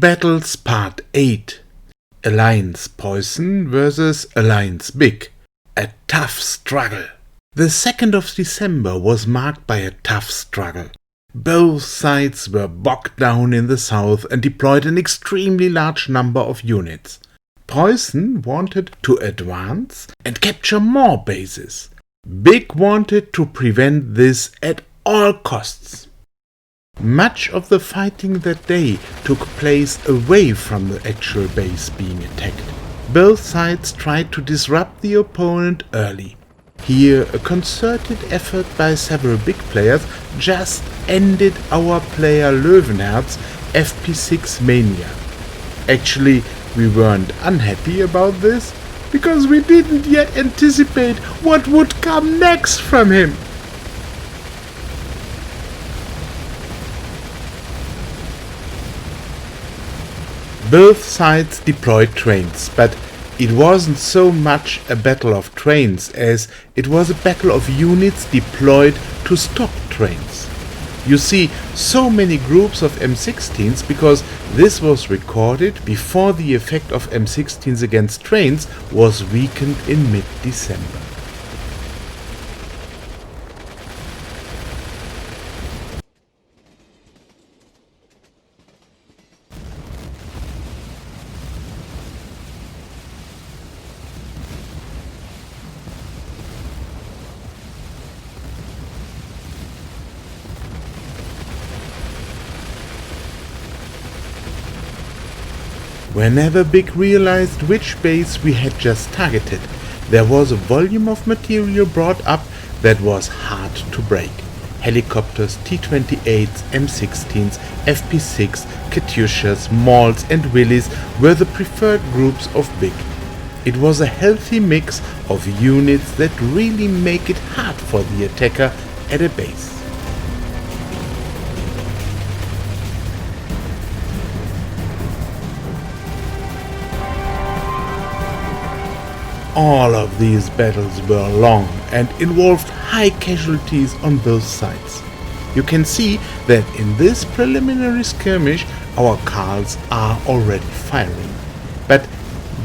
Battles Part 8. Alliance PREUSSEN vs. Alliance BIG. A tough struggle. The 2nd of December was marked by a tough struggle. Both sides were bogged down in the south and deployed an extremely large number of units. PREUSSEN wanted to advance and capture more bases. BIG wanted to prevent this at all costs. Much of the fighting that day took place away from the actual base being attacked. Both sides tried to disrupt the opponent early. Here, a concerted effort by several big players just ended our player Löwenherz FP6 mania. Actually, we weren't unhappy about this, because we didn't yet anticipate what would come next from him. Both sides deployed trains, but it wasn't so much a battle of trains as it was a battle of units deployed to stop trains. You see so many groups of M16s because this was recorded before the effect of M16s against trains was weakened in mid-December. Whenever BIG realized which base we had just targeted, there was a volume of material brought up that was hard to break. Helicopters, T-28s, M16s, FP6, Katyushas, Mauls and Willys were the preferred groups of BIG. It was a healthy mix of units that really make it hard for the attacker at a base. All of these battles were long and involved high casualties on both sides. You can see that in this preliminary skirmish our Karls are already firing. But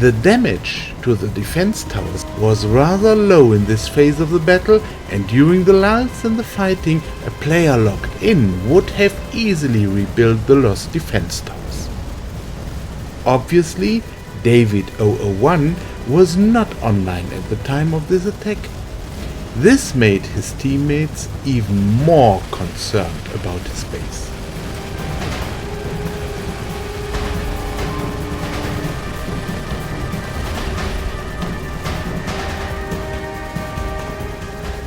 the damage to the defense towers was rather low in this phase of the battle, and during the lulls in the fighting a player locked in would have easily rebuilt the lost defense towers. Obviously, David 001 was not online at the time of this attack. This made his teammates even more concerned about his base.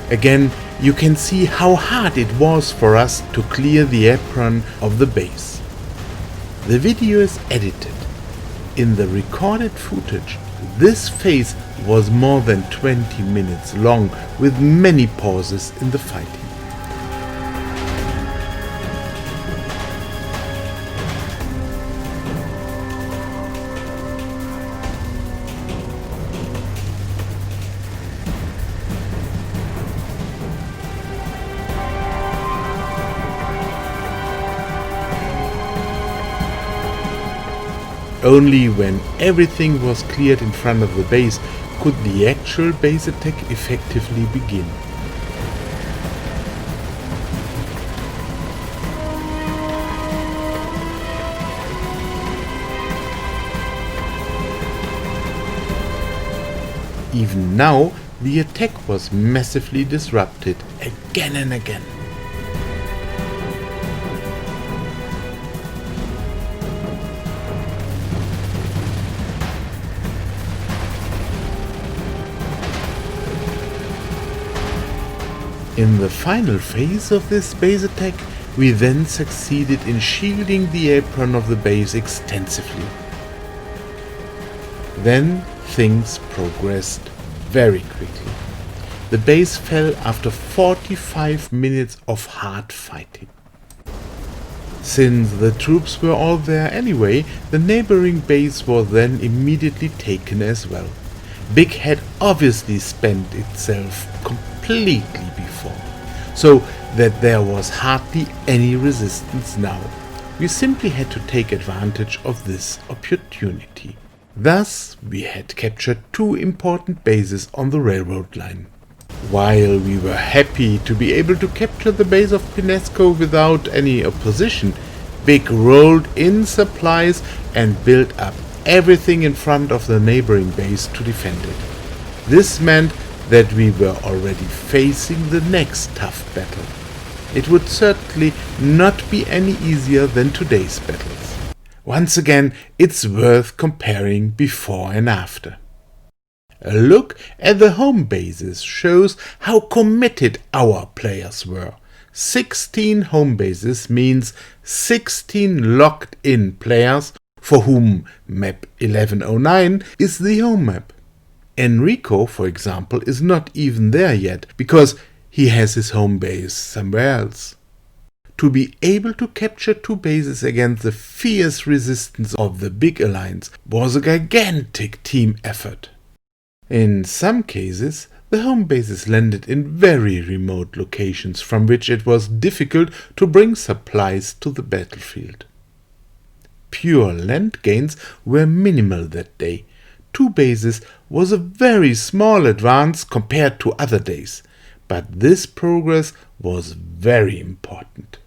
Again, you can see how hard it was for us to clear the apron of the base. The video is edited. In the recorded footage, this phase was more than 20 minutes long, with many pauses in the fighting. Only when everything was cleared in front of the base could the actual base attack effectively begin. Even now, the attack was massively disrupted again and again. In the final phase of this base attack, we then succeeded in shielding the apron of the base extensively. Then things progressed very quickly. The base fell after 45 minutes of hard fighting. Since the troops were all there anyway, the neighboring base was then immediately taken as well. BIG had obviously spent itself completely before, so that there was hardly any resistance now. We simply had to take advantage of this opportunity. Thus, we had captured two important bases on the railroad line. While we were happy to be able to capture the base of Pinasco without any opposition, Big rolled in supplies and built up everything in front of the neighboring base to defend it. This meant that we were already facing the next tough battle. It would certainly not be any easier than today's battles. Once again, it's worth comparing before and after. A look at the home bases shows how committed our players were. 16 home bases means 16 locked-in players for whom map 1109 is the home map. Enrico, for example, is not even there yet because he has his home base somewhere else. To be able to capture two bases against the fierce resistance of the Big Alliance was a gigantic team effort. In some cases, the home bases landed in very remote locations from which it was difficult to bring supplies to the battlefield. Pure land gains were minimal that day. Two bases was a very small advance compared to other days, but this progress was very important.